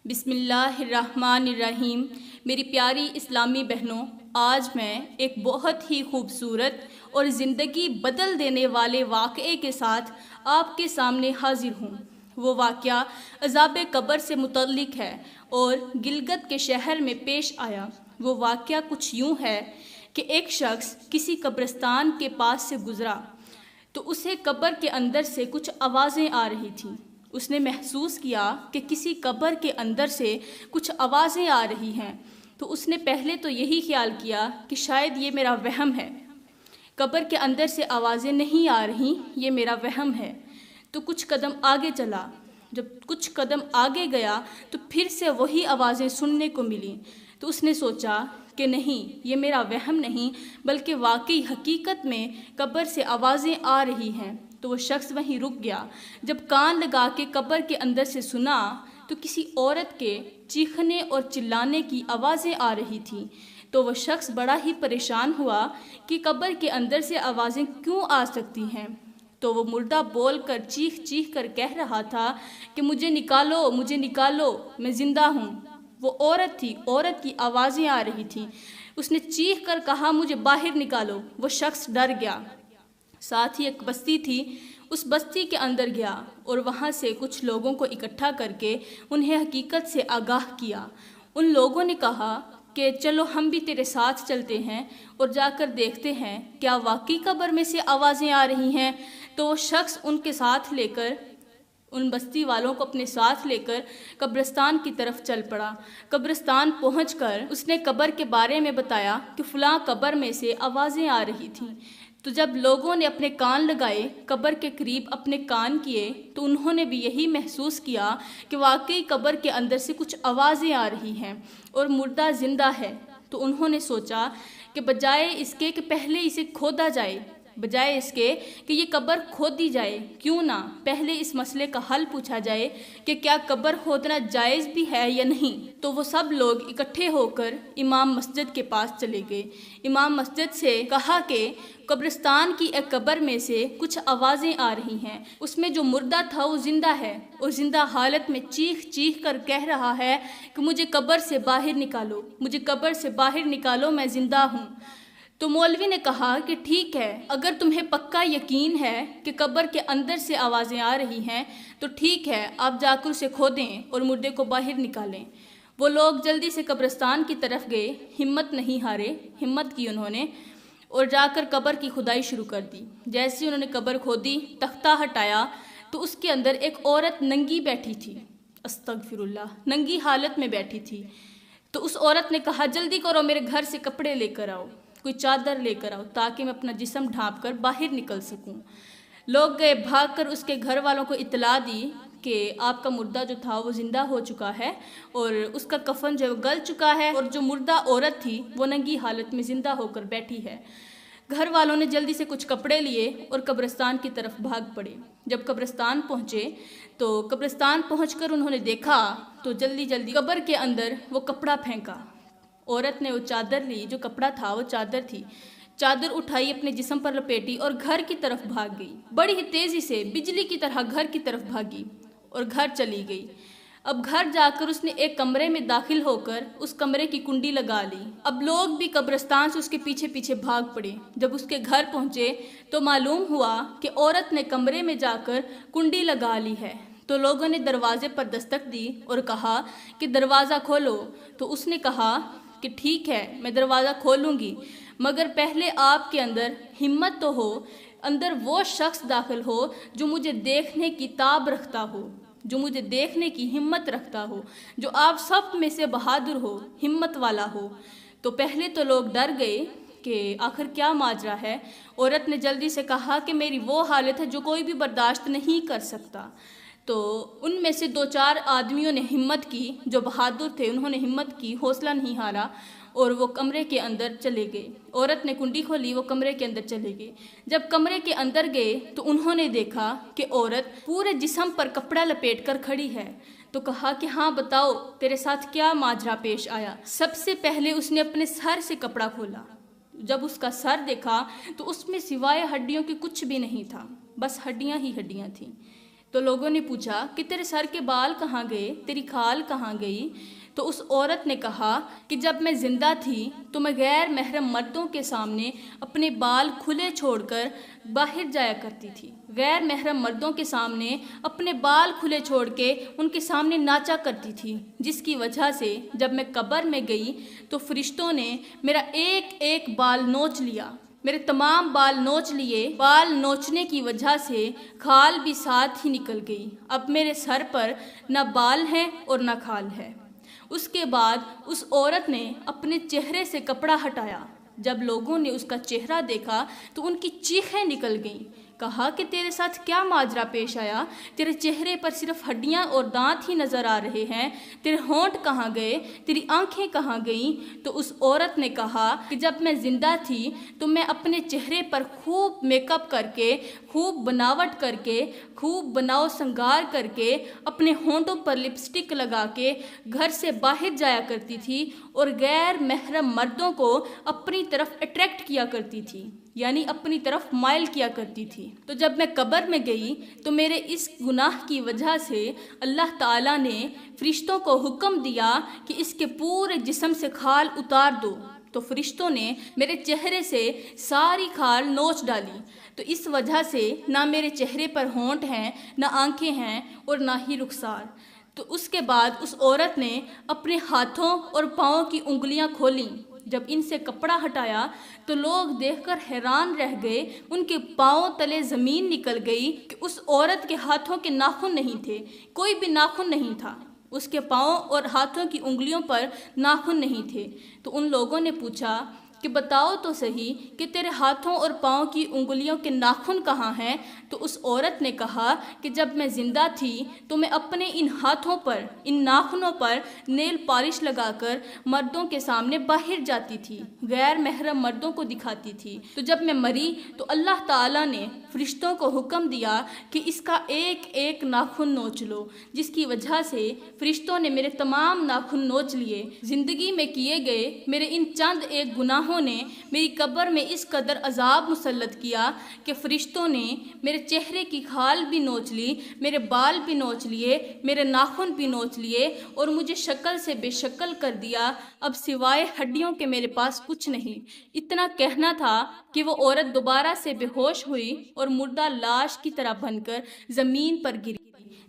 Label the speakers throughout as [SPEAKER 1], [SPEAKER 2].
[SPEAKER 1] بسم اللہ الرحمن الرحیم۔ میری پیاری اسلامی بہنوں، آج میں ایک بہت ہی خوبصورت اور زندگی بدل دینے والے واقعے کے ساتھ آپ کے سامنے حاضر ہوں۔ وہ واقعہ عذاب قبر سے متعلق ہے اور گلگت کے شہر میں پیش آیا۔ وہ واقعہ کچھ یوں ہے کہ ایک شخص کسی قبرستان کے پاس سے گزرا تو اسے قبر کے اندر سے کچھ آوازیں آ رہی تھیں۔ اس نے محسوس کیا کہ کسی قبر کے اندر سے کچھ آوازیں آ رہی ہیں، تو اس نے پہلے تو یہی خیال کیا کہ شاید یہ میرا وہم ہے، قبر کے اندر سے آوازیں نہیں آ رہی، یہ میرا وہم ہے۔ تو کچھ قدم آگے چلا۔ جب کچھ قدم آگے گیا تو پھر سے وہی آوازیں سننے کو ملیں، تو اس نے سوچا کہ نہیں، یہ میرا وہم نہیں بلکہ واقعی حقیقت میں قبر سے آوازیں آ رہی ہیں۔ تو وہ شخص وہیں رک گیا۔ جب کان لگا کے قبر کے اندر سے سنا تو کسی عورت کے چیخنے اور چلانے کی آوازیں آ رہی تھیں۔ تو وہ شخص بڑا ہی پریشان ہوا کہ قبر کے اندر سے آوازیں کیوں آ سکتی ہیں۔ تو وہ مردہ بول کر چیخ کر کہہ رہا تھا کہ مجھے نکالو، مجھے نکالو، میں زندہ ہوں۔ وہ عورت تھی، عورت کی آوازیں آ رہی تھیں۔ اس نے چیخ کر کہا مجھے باہر نکالو۔ وہ شخص ڈر گیا۔ ساتھ ہی ایک بستی تھی، اس بستی کے اندر گیا اور وہاں سے کچھ لوگوں کو اکٹھا کر کے انہیں حقیقت سے آگاہ کیا۔ ان لوگوں نے کہا کہ چلو ہم بھی تیرے ساتھ چلتے ہیں اور جا کر دیکھتے ہیں کیا واقعی قبر میں سے آوازیں آ رہی ہیں۔ تو وہ شخص ان کے ساتھ لے کر، ان بستی والوں کو اپنے ساتھ لے کر قبرستان کی طرف چل پڑا۔ قبرستان پہنچ کر اس نے قبر کے بارے میں بتایا کہ فلاں قبر میں سے آوازیں آ رہی تھیں۔ تو جب لوگوں نے اپنے کان لگائے، قبر کے قریب اپنے کان کیے، تو انہوں نے بھی یہی محسوس کیا کہ واقعی قبر کے اندر سے کچھ آوازیں آ رہی ہیں اور مردہ زندہ ہے۔ تو انہوں نے سوچا کہ بجائے اس کے کہ پہلے اسے کھودا جائے، بجائے اس کے کہ یہ قبر کھودی جائے، کیوں نہ پہلے اس مسئلے کا حل پوچھا جائے کہ کیا قبر کھودنا جائز بھی ہے یا نہیں۔ تو وہ سب لوگ اکٹھے ہو کر امام مسجد کے پاس چلے گئے۔ امام مسجد سے کہا کہ قبرستان کی ایک قبر میں سے کچھ آوازیں آ رہی ہیں، اس میں جو مردہ تھا وہ زندہ ہے اور زندہ حالت میں چیخ کر کہہ رہا ہے کہ مجھے قبر سے باہر نکالو، مجھے قبر سے باہر نکالو، میں زندہ ہوں۔ تو مولوی نے کہا کہ ٹھیک ہے، اگر تمہیں پکا یقین ہے کہ قبر کے اندر سے آوازیں آ رہی ہیں تو ٹھیک ہے، آپ جا کر اسے کھودیں اور مردے کو باہر نکالیں۔ وہ لوگ جلدی سے قبرستان کی طرف گئے، ہمت نہیں ہارے، ہمت کی انہوں نے اور جا کر قبر کی کھدائی شروع کر دی۔ جیسے انہوں نے قبر کھودی، تختہ ہٹایا تو اس کے اندر ایک عورت ننگی بیٹھی تھی، استغفر اللہ، ننگی حالت میں بیٹھی تھی۔ تو اس عورت نے کہا جلدی کرو، میرے گھر سے کپڑے لے کر آؤ، کوئی چادر لے کر آؤ تاکہ میں اپنا جسم ڈھانپ کر باہر نکل سکوں۔ لوگ گئے، بھاگ کر اس کے گھر والوں کو اطلاع دی کہ آپ کا مردہ جو تھا وہ زندہ ہو چکا ہے اور اس کا کفن جو گل چکا ہے، اور جو مردہ عورت تھی وہ ننگی حالت میں زندہ ہو کر بیٹھی ہے۔ گھر والوں نے جلدی سے کچھ کپڑے لیے اور قبرستان کی طرف بھاگ پڑے۔ جب قبرستان پہنچے تو قبرستان پہنچ کر انہوں نے دیکھا تو جلدی قبر کے اندر وہ کپڑا پھینکا۔ عورت نے وہ چادر لی، جو کپڑا تھا وہ چادر تھی، چادر اٹھائی، اپنے جسم پر لپیٹی اور گھر کی طرف بھاگ گئی۔ بڑی ہی تیزی سے بجلی کی طرح گھر کی طرف بھاگی اور گھر چلی گئی۔ اب گھر جا کر اس نے ایک کمرے میں داخل ہو کر اس کمرے کی کنڈی لگا لی۔ اب لوگ بھی قبرستان سے اس کے پیچھے بھاگ پڑے۔ جب اس کے گھر پہنچے تو معلوم ہوا کہ عورت نے کمرے میں جا کر کنڈی لگا لی ہے۔ تو لوگوں نے دروازے پر دستک دی اور کہا کہ دروازہ کھولو۔ تو اس نے کہا کہ ٹھیک ہے، میں دروازہ کھولوں گی، مگر پہلے آپ کے اندر ہمت تو ہو، اندر وہ شخص داخل ہو جو مجھے دیکھنے کی تاب رکھتا ہو، جو مجھے دیکھنے کی ہمت رکھتا ہو، جو آپ سب میں سے بہادر ہو، ہمت والا ہو۔ تو پہلے تو لوگ ڈر گئے کہ آخر کیا ماجرا ہے۔ عورت نے جلدی سے کہا کہ میری وہ حالت ہے جو کوئی بھی برداشت نہیں کر سکتا۔ تو ان میں سے 2-4 آدمیوں نے ہمت کی، جو بہادر تھے، انہوں نے ہمت کی، حوصلہ نہیں ہارا اور وہ کمرے کے اندر چلے گئے۔ عورت نے کنڈی کھولی، وہ کمرے کے اندر چلے گئے۔ جب کمرے کے اندر گئے تو انہوں نے دیکھا کہ عورت پورے جسم پر کپڑا لپیٹ کر کھڑی ہے۔ تو کہا کہ ہاں بتاؤ تیرے ساتھ کیا ماجرا پیش آیا۔ سب سے پہلے اس نے اپنے سر سے کپڑا کھولا۔ جب اس کا سر دیکھا تو اس میں سوائے ہڈیوں کے کچھ بھی نہیں تھا، بس ہڈیاں ہی ہڈیاں تھیں۔ تو لوگوں نے پوچھا کہ تیرے سر کے بال کہاں گئے، تیری کھال کہاں گئی؟ تو اس عورت نے کہا کہ جب میں زندہ تھی تو میں غیر محرم مردوں کے سامنے اپنے بال کھلے چھوڑ کر باہر جایا کرتی تھی، غیر محرم مردوں کے سامنے اپنے بال کھلے چھوڑ کے ان کے سامنے ناچا کرتی تھی، جس کی وجہ سے جب میں قبر میں گئی تو فرشتوں نے میرا ایک ایک بال نوچ لیا، میرے تمام بال نوچ لیے۔ بال نوچنے کی وجہ سے کھال بھی ساتھ ہی نکل گئی، اب میرے سر پر نہ بال ہیں اور نہ کھال ہے۔ اس کے بعد اس عورت نے اپنے چہرے سے کپڑا ہٹایا، جب لوگوں نے اس کا چہرہ دیکھا تو ان کی چیخیں نکل گئیں، کہا کہ تیرے ساتھ کیا ماجرا پیش آیا؟ تیرے چہرے پر صرف ہڈیاں اور دانت ہی نظر آ رہے ہیں، تیرے ہونٹ کہاں گئے، تیری آنکھیں کہاں گئیں؟ تو اس عورت نے کہا کہ جب میں زندہ تھی تو میں اپنے چہرے پر خوب میک اپ کر کے، خوب بناوٹ کر کے، خوب بناؤ سنگار کر کے، اپنے ہونٹوں پر لپسٹک لگا کے گھر سے باہر جایا کرتی تھی اور غیر محرم مردوں کو اپنی طرف اٹریکٹ کیا کرتی تھی، یعنی اپنی طرف مائل کیا کرتی تھی۔ تو جب میں قبر میں گئی تو میرے اس گناہ کی وجہ سے اللہ تعالیٰ نے فرشتوں کو حکم دیا کہ اس کے پورے جسم سے کھال اتار دو، تو فرشتوں نے میرے چہرے سے ساری کھال نوچ ڈالی، تو اس وجہ سے نہ میرے چہرے پر ہونٹ ہیں، نہ آنکھیں ہیں اور نہ ہی رخسار۔ تو اس کے بعد اس عورت نے اپنے ہاتھوں اور پاؤں کی انگلیاں کھولیں، جب ان سے کپڑا ہٹایا تو لوگ دیکھ کر حیران رہ گئے، ان کے پاؤں تلے زمین نکل گئی کہ اس عورت کے ہاتھوں کے ناخن نہیں تھے، کوئی بھی ناخن نہیں تھا، اس کے پاؤں اور ہاتھوں کی انگلیوں پر ناخن نہیں تھے۔ تو ان لوگوں نے پوچھا کہ بتاؤ تو صحیح کہ تیرے ہاتھوں اور پاؤں کی انگلیوں کے ناخن کہاں ہیں؟ تو اس عورت نے کہا کہ جب میں زندہ تھی تو میں اپنے ان ہاتھوں پر، ان ناخنوں پر نیل پالش لگا کر مردوں کے سامنے باہر جاتی تھی، غیر محرم مردوں کو دکھاتی تھی۔ تو جب میں مری تو اللہ تعالیٰ نے فرشتوں کو حکم دیا کہ اس کا ایک ایک ناخن نوچ لو، جس کی وجہ سے فرشتوں نے میرے تمام ناخن نوچ لیے۔ زندگی میں کیے گئے میرے ان چند ایک گناہوں نے میری قبر میں اس قدر عذاب مسلط کیا کہ فرشتوں نے میرے چہرے کی کھال بھی نوچ لی، میرے بال بھی نوچ لیے، میرے ناخن بھی نوچ لیے اور مجھے شکل سے بے شکل کر دیا۔ اب سوائے ہڈیوں کے میرے پاس کچھ نہیں۔ اتنا کہنا تھا کہ وہ عورت دوبارہ سے بے ہوش ہوئی اور مردہ لاش کی طرح بن کر زمین پر گری۔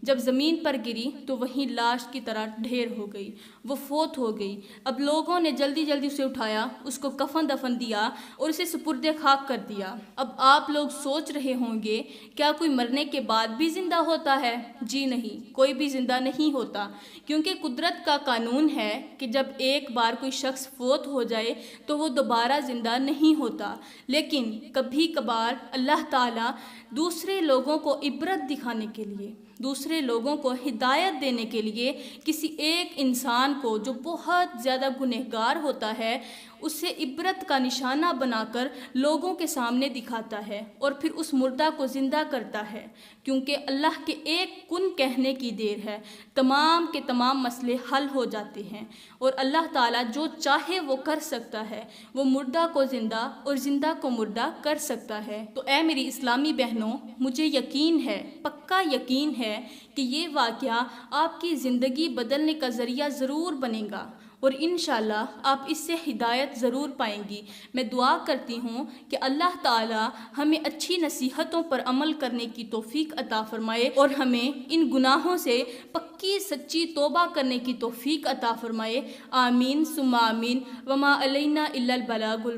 [SPEAKER 1] جب زمین پر گری تو وہیں لاش کی طرح ڈھیر ہو گئی، وہ فوت ہو گئی۔ اب لوگوں نے جلدی جلدی اسے اٹھایا، اس کو کفن دفن دیا اور اسے سپرد خاک کر دیا۔ اب آپ لوگ سوچ رہے ہوں گے کیا کوئی مرنے کے بعد بھی زندہ ہوتا ہے؟ جی نہیں، کوئی بھی زندہ نہیں ہوتا، کیونکہ قدرت کا قانون ہے کہ جب ایک بار کوئی شخص فوت ہو جائے تو وہ دوبارہ زندہ نہیں ہوتا، لیکن کبھی کبھار اللہ تعالیٰ دوسرے لوگوں کو عبرت دکھانے کے لیے، دوسرے لوگوں کو ہدایت دینے کے لیے کسی ایک انسان کو جو بہت زیادہ گنہگار ہوتا ہے اسے عبرت کا نشانہ بنا کر لوگوں کے سامنے دکھاتا ہے اور پھر اس مردہ کو زندہ کرتا ہے، کیونکہ اللہ کے ایک کن کہنے کی دیر ہے، تمام کے تمام مسئلے حل ہو جاتے ہیں اور اللہ تعالیٰ جو چاہے وہ کر سکتا ہے، وہ مردہ کو زندہ اور زندہ کو مردہ کر سکتا ہے۔ تو اے میری اسلامی بہنوں، مجھے یقین ہے، پکا یقین ہے کہ یہ واقعہ آپ کی زندگی بدلنے کا ذریعہ ضرور بنے گا اور انشاءاللہ آپ اس سے ہدایت ضرور پائیں گی۔ میں دعا کرتی ہوں کہ اللہ تعالی ہمیں اچھی نصیحتوں پر عمل کرنے کی توفیق عطا فرمائے اور ہمیں ان گناہوں سے پکی سچی توبہ کرنے کی توفیق عطا فرمائے۔ آمین ثم آمین۔ وما علینا الا البلاغ